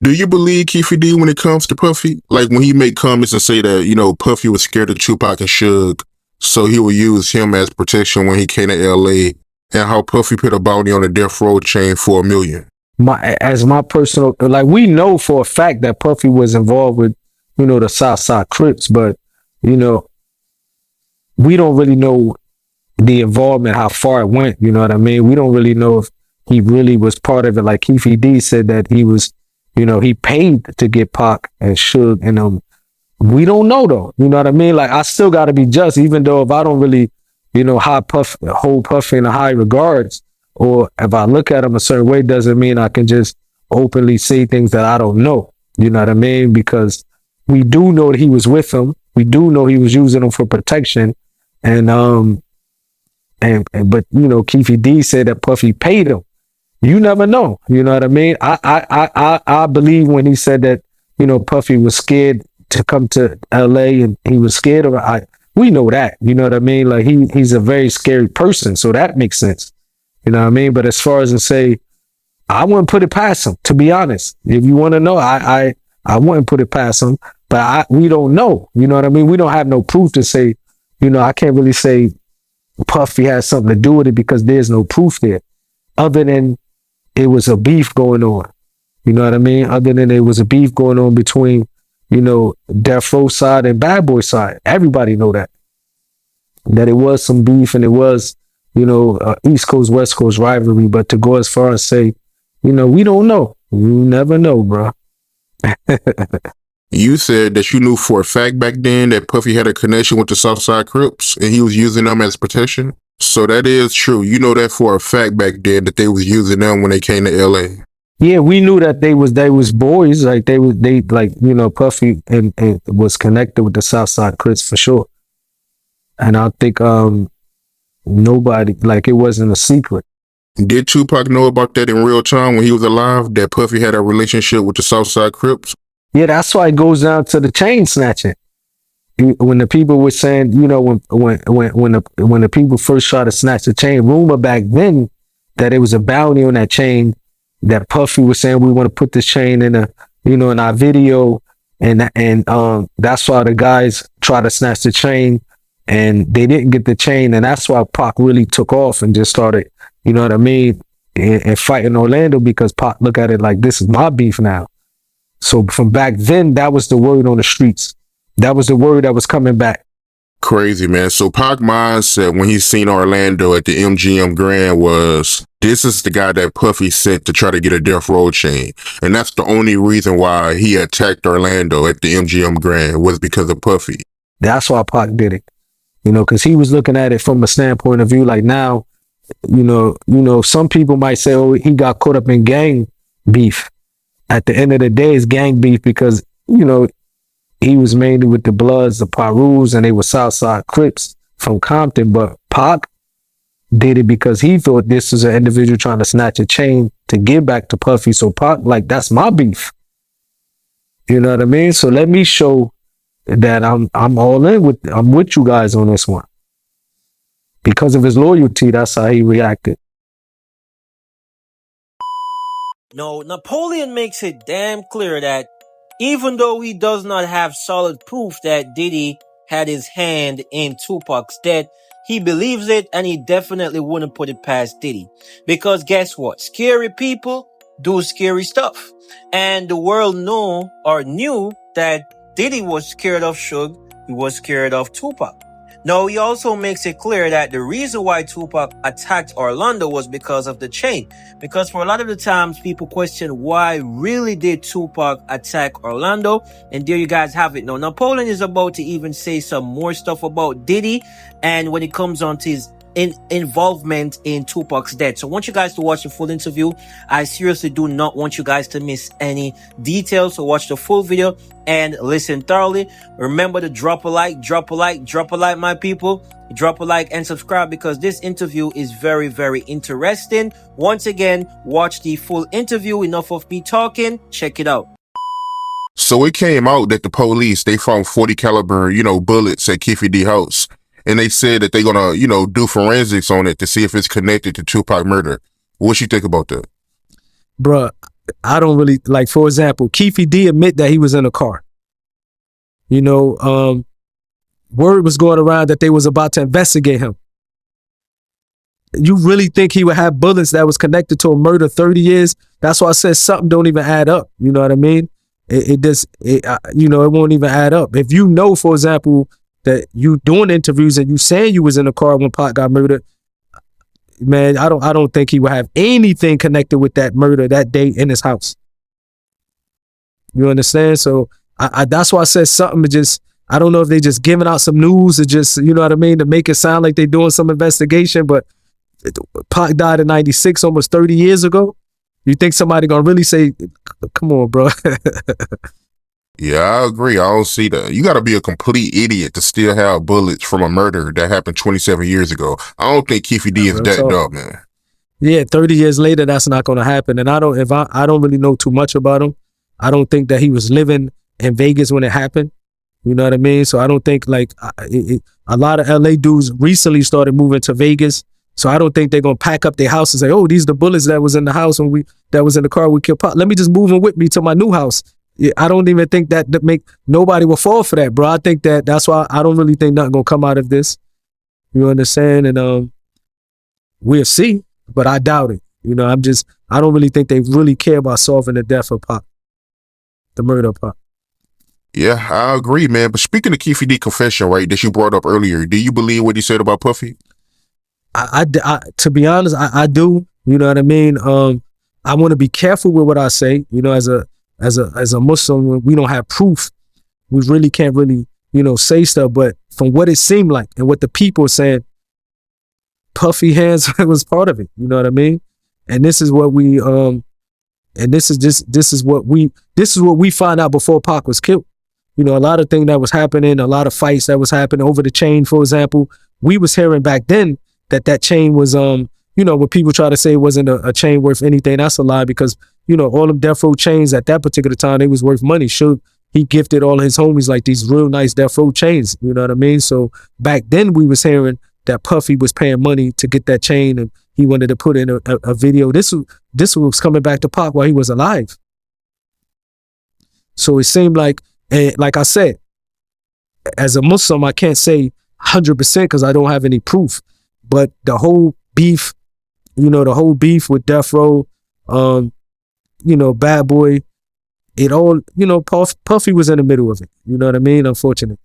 Do you believe Keefe D when it comes to Puffy? Like when he make comments and say that, Puffy was scared of Tupac and Suge, so he would use him as protection when he came to LA, and how Puffy put a bounty on the death row chain for $1 million. My personal, like, we know for a fact that Puffy was involved with, the Southside Crips, but, we don't really know the involvement, how far it went. You know what I mean? We don't really know if he really was part of it. Like Keefe D said that he was, he paid to get Pac and Suge and we don't know though. You know what I mean? Like, I still got to be just, even though if I don't really, hold Puffy in a high regards, or if I look at him a certain way, doesn't mean I can just openly say things that I don't know. You know what I mean? Because we do know that he was with him. We do know he was using them for protection. And but Keefe D said that Puffy paid him. You never know. You know what I mean? I believe when he said that, Puffy was scared to come to LA and he was scared of it. We know that. You know what I mean? Like he's a very scary person, so that makes sense. You know what I mean? But as far as to say, I wouldn't put it past him, to be honest. If you want to know, I wouldn't put it past him. But we don't know. You know what I mean? We don't have no proof to say, I can't really say Puffy has something to do with it because there's no proof there. Other than it was a beef going on. You know what I mean? Other than it was a beef going on between, Death Row side and Bad Boy side. Everybody know that. That it was some beef and it was, East Coast, West Coast rivalry. But to go as far as say, we don't know. You never know, bro. You said that you knew for a fact back then that Puffy had a connection with the Southside Crips and he was using them as protection. So that is true. You know that for a fact back then that they was using them when they came to LA. Yeah, we knew that they was boys. Like Puffy and was connected with the Southside Crips for sure. And I think nobody, like, it wasn't a secret. Did Tupac know about that in real time when he was alive, that Puffy had a relationship with the Southside Crips? Yeah, that's why it goes down to the chain snatching. When the people were saying, when the people first tried to snatch the chain, rumor back then that it was a bounty on that chain, that Puffy was saying, we want to put this chain in in our video. And that's why the guys tried to snatch the chain and they didn't get the chain. And that's why Pac really took off and just started, you know what I mean? And fighting Orlando, because Pac look at it like, this is my beef now. So from back then, that was the word on the streets. That was the word that was coming back. Crazy, man. So Pac mindset when he seen Orlando at the MGM Grand was, this is the guy that Puffy sent to try to get a death row chain. And that's the only reason why he attacked Orlando at the MGM Grand, was because of Puffy. That's why Pac did it. Because he was looking at it from a standpoint of view, like, now, some people might say, oh, he got caught up in gang beef. At the end of the day, it's gang beef because, he was mainly with the Bloods, the Pirus, and they were Southside Crips from Compton. But Pac did it because he thought this was an individual trying to snatch a chain to give back to Puffy. So Pac, like, that's my beef. You know what I mean? So let me show that I'm all in I'm with you guys on this one. Because of his loyalty, that's how he reacted. No, Napoleon makes it damn clear that even though he does not have solid proof that Diddy had his hand in Tupac's death, he believes it, and he definitely wouldn't put it past Diddy. Because guess what? Scary people do scary stuff. And the world knew that Diddy was scared of Suge, he was scared of Tupac. Now, he also makes it clear that the reason why Tupac attacked Orlando was because of the chain. Because for a lot of the times, people question, why really did Tupac attack Orlando? And there you guys have it. Now, Napoleon is about to even say some more stuff about Diddy, and when it comes on to his involvement in Tupac's death. So I want you guys to watch the full interview. I seriously do not want you guys to miss any details. So watch the full video and listen thoroughly. Remember to drop a like, my people. Drop a like and subscribe, because this interview is very, very interesting. Once again, watch the full interview. Enough of me talking. Check it out. So it came out that the police, they found 40 caliber, bullets at Keefe D house. And they said that they're going to, do forensics on it to see if it's connected to Tupac murder. What you think about that? Bruh, I don't really like, for example, Keefe did admit that he was in a car. You know, word was going around that they was about to investigate him. You really think he would have bullets that was connected to a murder 30 years? That's why I said something don't even add up. You know what I mean? It won't even add up. If you know, for example, that you doing interviews and you saying you was in a car when Pac got murdered, man, I don't think he would have anything connected with that murder that day in his house. You understand? So I that's why I said something just, I don't know if they just giving out some news or just, you know what I mean, to make it sound like they doing some investigation, but Pac died in 96, almost 30 years ago. You think somebody gonna really say, come on, bro? Yeah, I agree. I don't see that. You got to be a complete idiot to still have bullets from a murder that happened 27 years ago. I don't think Keefe D is that dumb, man. Yeah, 30 years later, that's not going to happen. And I don't really know too much about him. I don't think that he was living in Vegas when it happened. You know what I mean? So I don't think like a lot of LA dudes recently started moving to Vegas. So I don't think they're going to pack up their house and say, oh, these are the bullets that was in the house when that was in the car we killed Pac. Let me just move them with me to my new house. Yeah, I don't even think that nobody will fall for that, bro. I think that's why I don't really think nothing gonna come out of this. You understand? And we'll see, but I doubt it. You know, I don't really think they really care about solving the death of Pac, the murder of Pac. Yeah, I agree, man. But speaking of Keefe D confession, right, that you brought up earlier, do you believe what he said about Puffy? I to be honest, I do. You know what I mean? I want to be careful with what I say. You know, as a Muslim, we don't have proof. We really can't really, you know, say stuff. But from what it seemed like and what the people are saying, Puffy hands was part of it. You know what I mean? And this is what we this is what we find out before Pac was killed. You know, a lot of things that was happening, a lot of fights that was happening over the chain, for example. We was hearing back then that chain was you know, when people try to say it wasn't a chain worth anything, that's a lie, because you know, all them death row chains at that particular time, they was worth money. Sure, he gifted all his homies like these real nice death row chains. You know what I mean? So back then we was hearing that Puffy was paying money to get that chain, and he wanted to put in a video. This was coming back to Pac while he was alive. So it seemed like, and like I said, as a Muslim, I can't say 100% because I don't have any proof. But the whole beef, you know, the whole beef with death row, you know, Bad Boy, it all, you know, Puffy was in the middle of it. You know what I mean? Unfortunately.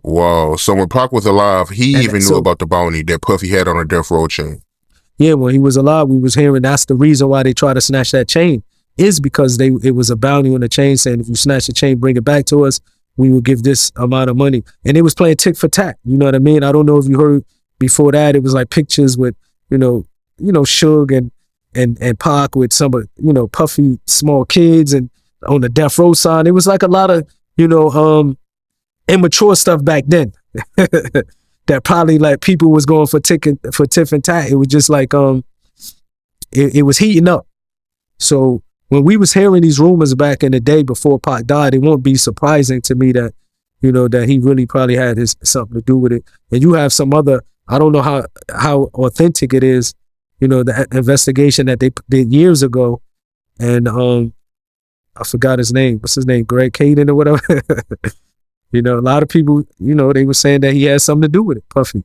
Wow. So when Pac was alive, he even knew about the bounty that Puffy had on a death row chain. Yeah, when he was alive, we was hearing that's the reason why they tried to snatch that chain, is because it was a bounty on the chain saying, if you snatch the chain, bring it back to us, we will give this amount of money. And they was playing tick for tack. You know what I mean? I don't know if you heard before that, it was like pictures with, you know, Suge and Pac with some of, you know, Puffy small kids and on the death row sign. It was like a lot of, you know, immature stuff back then that probably like people was going for tiff and tat. It was just like it was heating up. So when we was hearing these rumors back in the day before Pac died, it won't be surprising to me that, you know, that he really probably had something to do with it. And you have some other, I don't know how authentic it is, you know, the investigation that they did years ago. And I forgot his name. What's his name? Greg Caden or whatever. You know, a lot of people, you know, they were saying that he had something to do with it, Puffy.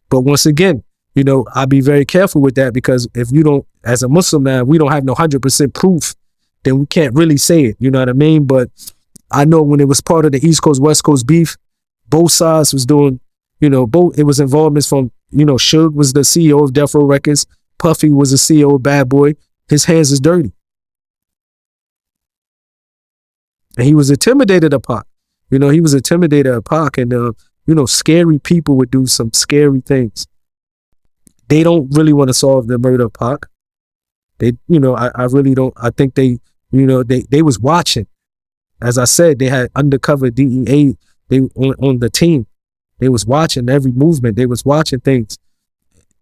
But once again, you know, I'll be very careful with that, because if you don't, as a Muslim now, we don't have no 100% proof, then we can't really say it. You know what I mean? But I know when it was part of the East Coast, West Coast beef, both sides was doing, you know, it was involvements from, you know, Suge was the CEO of Death Row Records. Puffy was the CEO of Bad Boy. His hands is dirty. And he was intimidated of Pac. You know, he was intimidated of Pac, and, you know, scary people would do some scary things. They don't really want to solve the murder of Pac. They, you know, I really don't. I think they, you know, they was watching. As I said, they had undercover DEA on the team. They was watching every movement. They was watching things.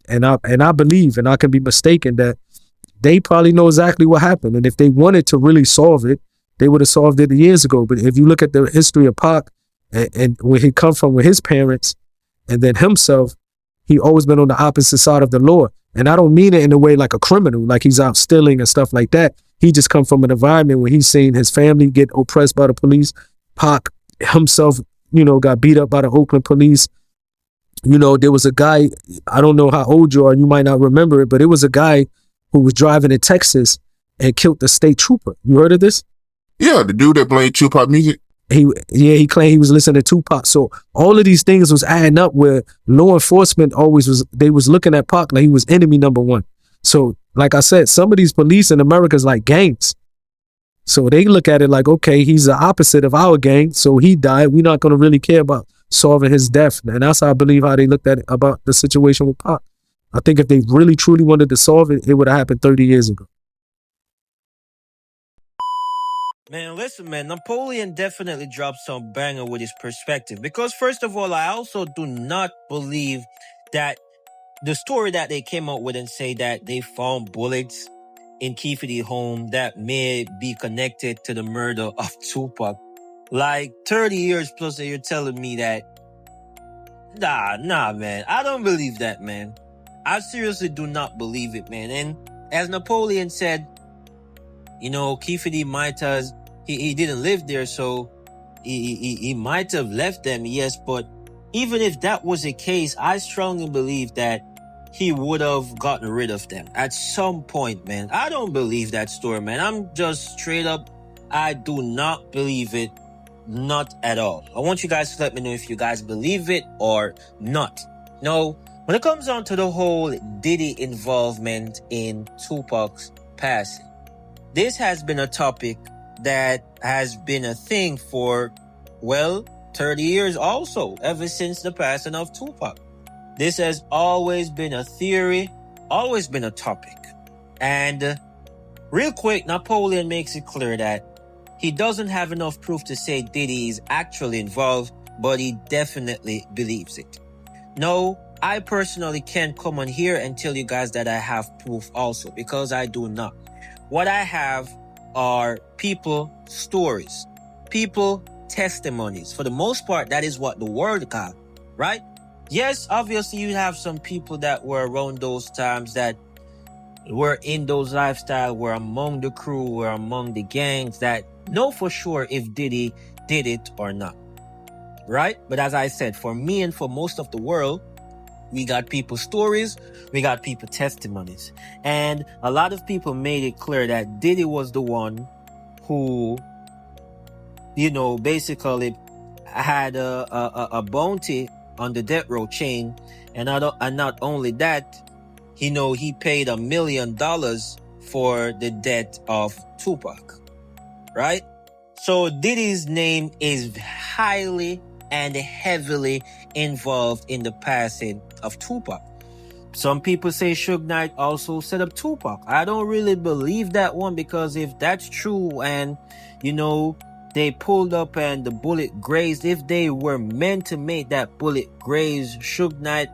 And I believe, and I can be mistaken, that they probably know exactly what happened. And if they wanted to really solve it, they would have solved it years ago. But if you look at the history of Pac and where he come from with his parents and then himself, he always been on the opposite side of the law. And I don't mean it in a way like a criminal, like he's out stealing and stuff like that. He just come from an environment where he's seen his family get oppressed by the police. Pac himself, got beat up by the Oakland police. There was a guy, I don't know how old you are, you might not remember it, but it was a guy who was driving in Texas and killed the state trooper. You heard of this? Yeah, the dude that played Tupac music. He claimed he was listening to Tupac. So all of these things was adding up where law enforcement they was looking at Pac like he was enemy number one. So like I said, some of these police in America is like gangs. So they look at it like, okay, he's the opposite of our gang. So he died. We're not going to really care about solving his death. And that's how I believe how they looked at it about the situation with Pac. I think if they really truly wanted to solve it, it would have happened 30 years ago. Man, listen, man, Napoleon definitely dropped some banger with his perspective. Because first of all, I also do not believe that the story that they came up with and say that they found bullets in Keefe home that may be connected to the murder of Tupac. Like 30 years plus that you're telling me that. Nah, man. I don't believe that, man. I seriously do not believe it, man. And as Napoleon said, Keefe might have, he didn't live there, so he might have left them, yes, but even if that was the case, I strongly believe that he would have gotten rid of them at some point, man. I don't believe that story, man. I'm just straight up, I do not believe it. Not at all. I want you guys to let me know if you guys believe it or not. No, when it comes down to the whole Diddy involvement in Tupac's passing, this has been a topic that has been a thing for, 30 years also, ever since the passing of Tupac. This has always been a theory, always been a topic. And real quick, Napoleon makes it clear that he doesn't have enough proof to say Diddy is actually involved, but he definitely believes it. No, I personally can't come on here and tell you guys that I have proof also, because I do not. What I have are people stories, people testimonies. For the most part, that is what the world got, right? Yes, obviously you have some people that were around those times that were in those lifestyle, were among the crew, were among the gangs that know for sure if Diddy did it or not, right? But as I said, for me and for most of the world, we got people stories, we got people testimonies. And a lot of people made it clear that Diddy was the one who, basically had a bounty on the death row chain. And not only that, he paid $1 million for the death of Tupac, right? So Diddy's name is highly and heavily involved in the passing of Tupac. Some people say Suge Knight also set up Tupac. I don't really believe that one, because if that's true and, they pulled up and the bullet grazed, if they were meant to make that bullet graze Suge Knight,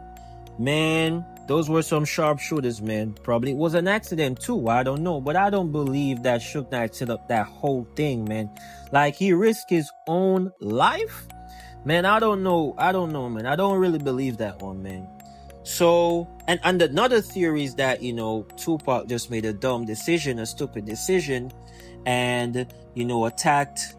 man, those were some sharpshooters, man. Probably it was an accident too, I don't know. But I don't believe that Suge Knight set up that whole thing, man. Like, he risked his own life? Man, I don't know, man. I don't really believe that one, man. So, and another theory is that, Tupac just made a dumb decision, a stupid decision, and, attacked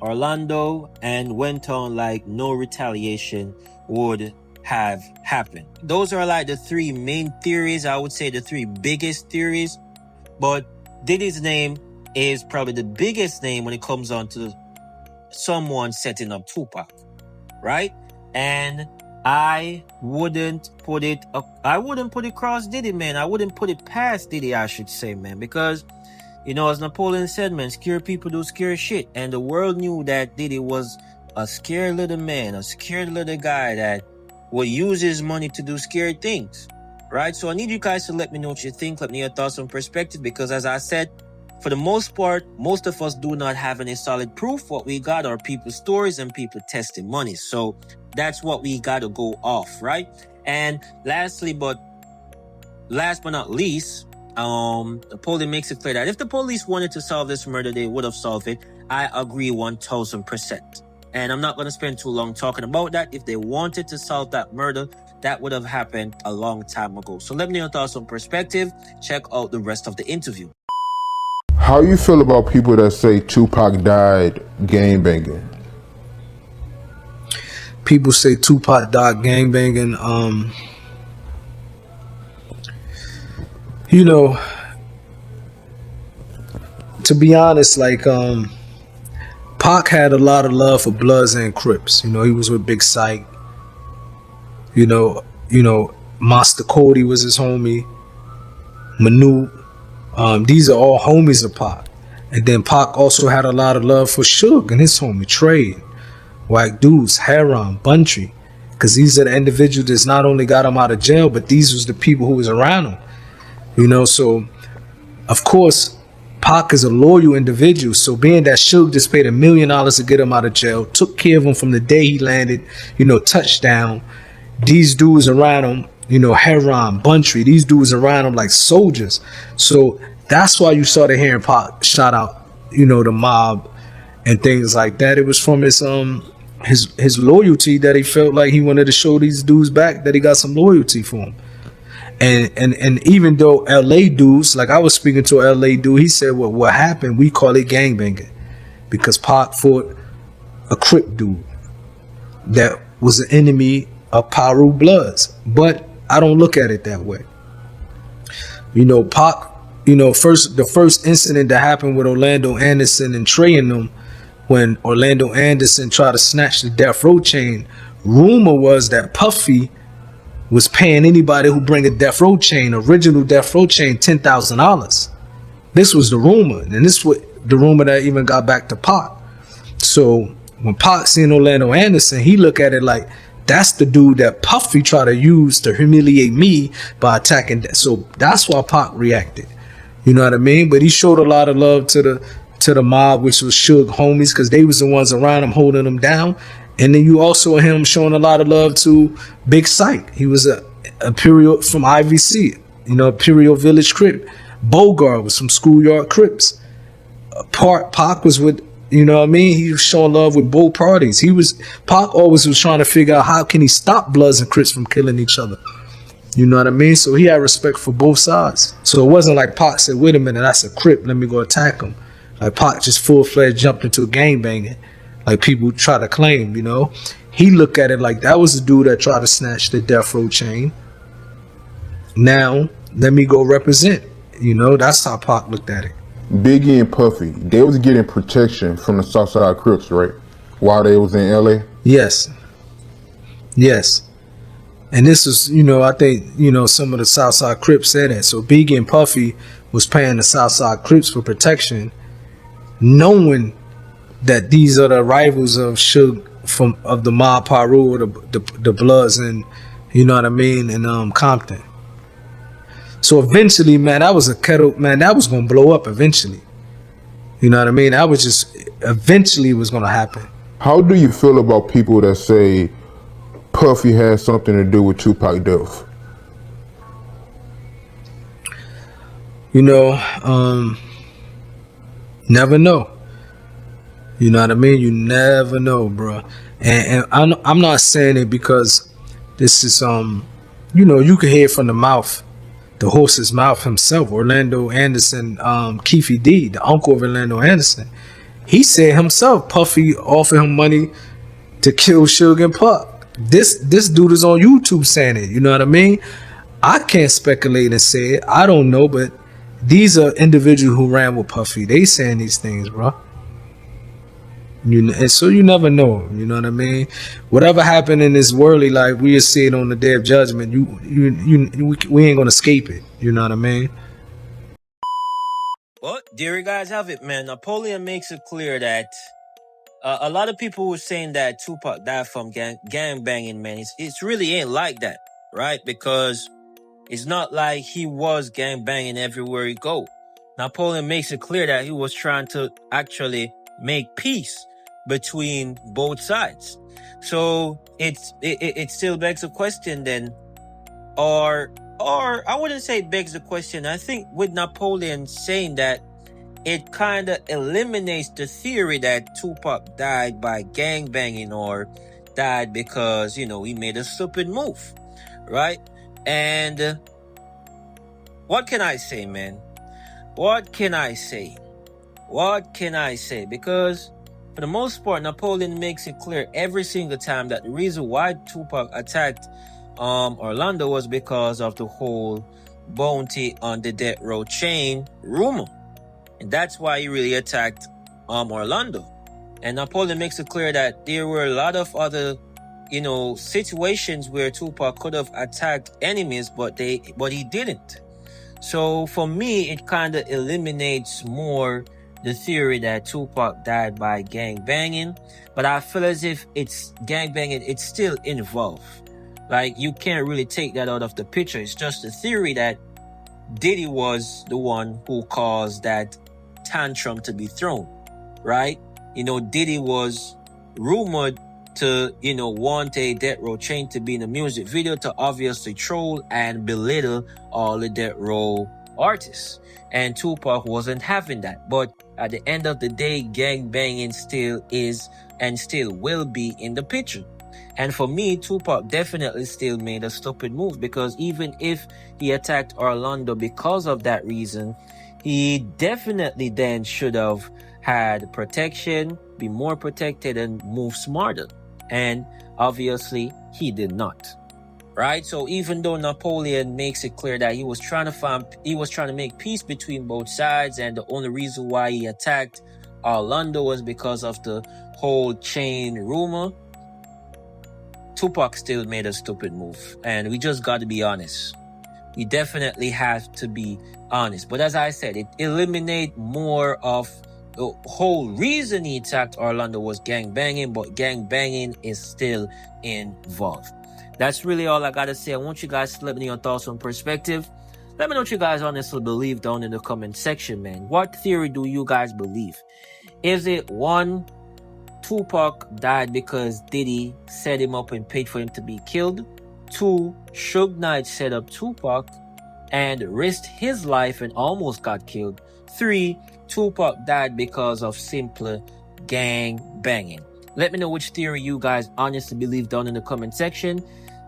Orlando and went on like no retaliation would have happened. Those are like the three main theories. I would say the three biggest theories, but Diddy's name is probably the biggest name when it comes on to someone setting up Tupac, right? And I wouldn't put it across Diddy, man. I wouldn't put it past Diddy, I should say, man, because as Napoleon said, man, scared people do scary shit. And the world knew that Diddy was a scared little man, a scared little guy that would use his money to do scary things, right? So I need you guys to let me know what you think. Let me know your thoughts and perspective, because as I said, for the most part, most of us do not have any solid proof. What we got are people's stories and people testimonies. So that's what we got to go off, right? And last but not least, Napoleon makes it clear that if the police wanted to solve this murder, they would have solved it. I agree 1000%. And I'm not going to spend too long talking about that. If they wanted to solve that murder, that would have happened a long time ago. So let me know your thoughts on perspective. Check out the rest of the interview. How you feel about people that say Tupac died gangbanging? People say Tupac died gangbanging. You know, to be honest, like Pac had a lot of love for Bloods and Crips. You know, he was with Big Sight. You know, Master Cody was his homie. Manu. These are all homies of Pac. And then Pac also had a lot of love for Suge and his homie Trey, Whack Dudes, Heron, Buntry. Because these are the individuals that's not only got him out of jail, but these was the people who was around him. You know, so of course, Pac is a loyal individual. So being that Suge just paid $1 million to get him out of jail, took care of him from the day he landed, you know, touchdown. These dudes around him, you know, Heron, Buntry, these dudes around him like soldiers. So that's why you started hearing Pac shout out, you know, the mob and things like that. It was from his loyalty that he felt like he wanted to show these dudes back that he got some loyalty for them. And even though LA dudes, like I was speaking to an LA dude, he said, well, what happened, we call it gangbanging because Pac fought a Crip dude that was an enemy of Paru Bloods. But I don't look at it that way. You know, Pac, you know, the first incident that happened with Orlando Anderson and Trey and them, when Orlando Anderson tried to snatch the death row chain, rumor was that Puffy was paying anybody who bring a death row chain, original death row chain, $10,000. This was the rumor, and this was the rumor that even got back to Pac. So when Pac seen Orlando Anderson, he looked at it like, that's the dude that Puffy tried to use to humiliate me by attacking. So that's why Pac reacted. You know what I mean? But he showed a lot of love to the mob, which was Suge homies, because they was the ones around him holding him down. And then you also him showing a lot of love to Big Sight. He was a Imperial from IVC, you know, Imperial Village Crip. Bogart was from Schoolyard Crips. Pac was with, you know what I mean? He was showing love with both parties. Pac always was trying to figure out how can he stop Bloods and Crips from killing each other. You know what I mean? So he had respect for both sides. So it wasn't like Pac said, wait a minute, that's a Crip, let me go attack him. Like Pac just full-fledged jumped into a gangbanging, like people try to claim, you know? He looked at it like that was the dude that tried to snatch the death row chain. Now, let me go represent. You know, that's how Pac looked at it. Biggie and Puffy, they was getting protection from the Southside Crips, right? While they was in LA? Yes. And this is, you know, I think, you know, some of the Southside Crips said that. So Biggie and Puffy was paying the Southside Crips for protection, knowing that these are the rivals of Suge of the mob Paru or the Bloods and, you know what I mean, and Compton. So eventually, man, that was a kettle, man, that was gonna blow up eventually. You know what I mean? That was just eventually was gonna happen. How do you feel about people that say Puffy had something to do with Tupac death? You know, never know. You know what I mean? You never know, bro. And I'm not saying it because this is you know, you can hear from the mouth, the horse's mouth himself, Orlando Anderson, Keefe D, the uncle of Orlando Anderson. He said himself, Puffy offered him money to kill Suge and Pac. This dude is on YouTube saying it. You know what I mean? I can't speculate and say it. I don't know, but these are individuals who ran with Puffy. They saying these things, bro. And so you never know. You know what I mean? Whatever happened in this worldly life, we'll see it on the day of judgment. We ain't gonna escape it. You know what I mean? Well, there you guys have it, man. Napoleon makes it clear that a lot of people were saying that Tupac died from gang banging, man. It's really ain't like that, right? Because it's not like he was gang banging everywhere he go. Napoleon makes it clear that he was trying to actually make peace between both sides. So it still begs the question then, or I wouldn't say begs the question. I think with Napoleon saying that, it kind of eliminates the theory that Tupac died by gangbanging or died because, you know, he made a stupid move. right? And what can I say, man? What can I say? What can I say? Because for the most part, Napoleon makes it clear every single time that the reason why Tupac attacked Orlando was because of the whole bounty on the death row chain rumor. And that's why he really attacked Orlando. And Napoleon makes it clear that there were a lot of other, situations where Tupac could have attacked enemies, but he didn't. So for me, it kind of eliminates more the theory that Tupac died by gang banging, but I feel as if it's gang banging, it's still involved. Like, you can't really take that out of the picture. It's just a theory that Diddy was the one who caused that tantrum to be thrown, right? Diddy was rumored to, want a death row chain to be in a music video to obviously troll and belittle all the death row artists. And Tupac wasn't having that. But at the end of the day, gang banging still is and still will be in the picture. And for me, Tupac definitely still made a stupid move, because even if he attacked Orlando because of that reason, he definitely then should have had protection, be more protected, and move smarter. And obviously, he did not. Right? So even though Napoleon makes it clear that he was trying to make peace between both sides, and the only reason why he attacked Orlando was because of the whole chain rumor, Tupac still made a stupid move. And we just got to be honest. We definitely have to be honest. But as I said, it eliminates more of the whole reason he attacked Orlando was gang banging, but gang banging is still involved. That's really all I gotta say. I want you guys to let me know your thoughts on perspective. Let me know what you guys honestly believe down in the comment section, man. What theory do you guys believe? Is it 1, Tupac died because Diddy set him up and paid for him to be killed? 2, Suge Knight set up Tupac and risked his life and almost got killed? 3, Tupac died because of simply gang banging. Let me know which theory you guys honestly believe down in the comment section,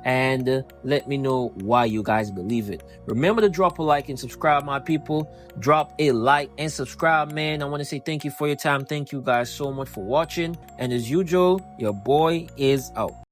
and let me know why you guys believe it. Remember to drop a like and subscribe, my people. Drop a like and subscribe, man. I want to say thank you for your time. Thank you guys so much for watching. And as usual, your boy is out.